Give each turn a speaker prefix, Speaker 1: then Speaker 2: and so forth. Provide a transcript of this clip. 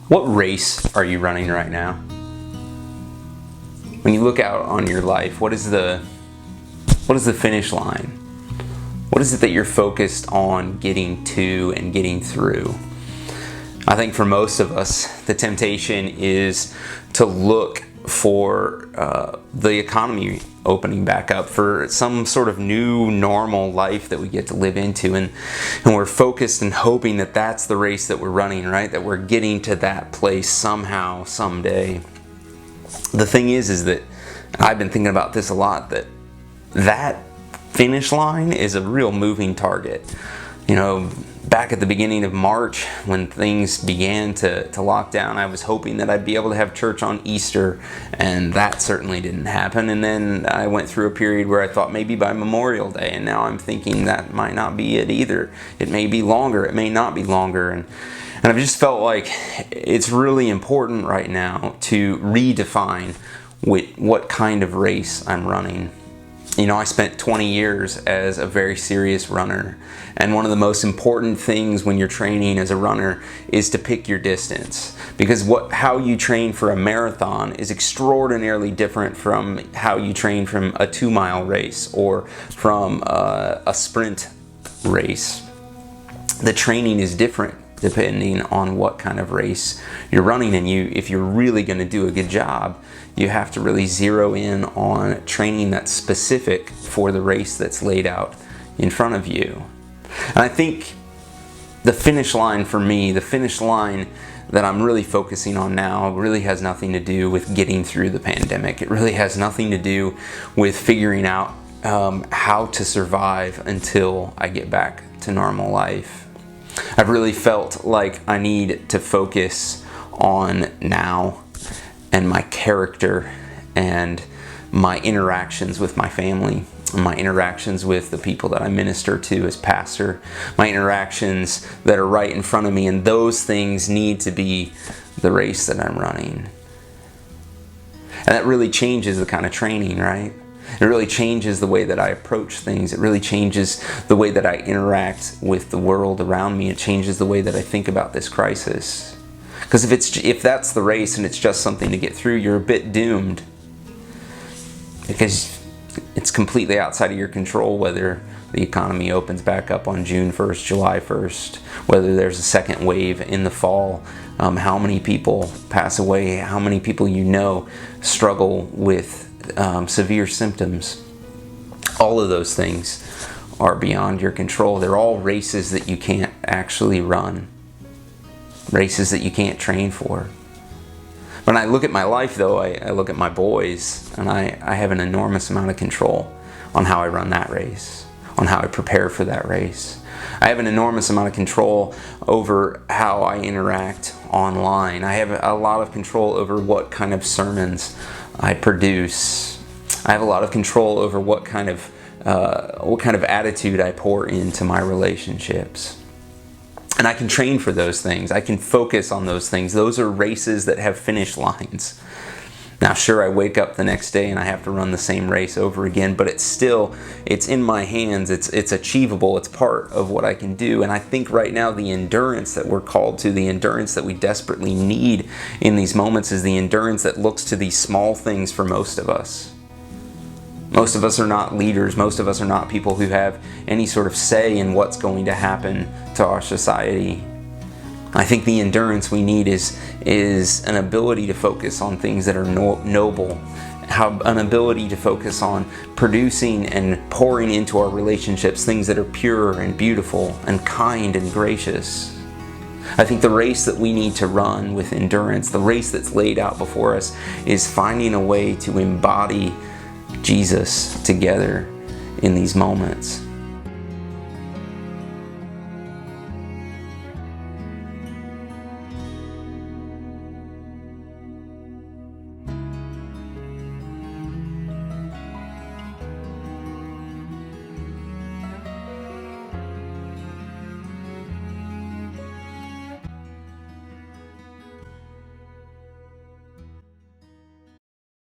Speaker 1: What race are you running right now? When you look out on your life, what is the finish line? What is it that you're focused on getting to and getting through? I think for most of us, the temptation is to look for the economy opening back up, for some sort of new normal life that we get to live into, and we're focused and hoping that that's the race that we're running, right? That we're getting to that place somehow, someday. The thing is that I've been thinking about this a lot, that finish line is a real moving target. You know, back at the beginning of March, when things began to lock down, I was hoping that I'd be able to have church on Easter, and that certainly didn't happen. And then I went through a period where I thought maybe by Memorial Day, and now I'm thinking that might not be it either. It may be longer, it may not be longer. And I've just felt like it's really important right now to redefine what kind of race I'm running. You know, I spent 20 years as a very serious runner, and one of the most important things when you're training as a runner is to pick your distance, because how you train for a marathon is extraordinarily different from how you train from a 2-mile race or from a sprint race. The training is different depending on what kind of race you're running, and if you're really going to do a good job, you have to really zero in on training that's specific for the race that's laid out in front of you. And I think the finish line for me, the finish line that I'm really focusing on now, really has nothing to do with getting through the pandemic. It really has nothing to do with figuring out how to survive until I get back to normal life. I've really felt like I need to focus on now and my character and my interactions with my family, my interactions with the people that I minister to as pastor, my interactions that are right in front of me, and those things need to be the race that I'm running. And that really changes the kind of training, right? It really changes the way that I approach things. It really changes the way that I interact with the world around me. It changes the way that I think about this crisis. Because if that's the race and it's just something to get through, you're a bit doomed. Because it's completely outside of your control whether the economy opens back up on June 1st, July 1st, whether there's a second wave in the fall, how many people pass away, how many people you know struggle with severe symptoms. All of those things are beyond your control. They're all races that you can't actually run. Races that you can't train for. When I look at my life though, I look at my boys, and I have an enormous amount of control on how I run that race, on how I prepare for that race. I have an enormous amount of control over how I interact online. I have a lot of control over what kind of sermons I produce. I have a lot of control over what kind of attitude I pour into my relationships. And I can train for those things. I can focus on those things. Those are races that have finish lines. Now, sure, I wake up the next day and I have to run the same race over again, but it's in my hands. It's achievable. It's part of what I can do. And I think right now the endurance that we're called to, the endurance that we desperately need in these moments, is the endurance that looks to these small things for most of us. Most of us are not leaders. Most of us are not people who have any sort of say in what's going to happen to our society. I think the endurance we need is an ability to focus on things that are noble, an ability to focus on producing and pouring into our relationships things that are pure and beautiful and kind and gracious. I think the race that we need to run with endurance, the race that's laid out before us, is finding a way to embody Jesus together in these moments.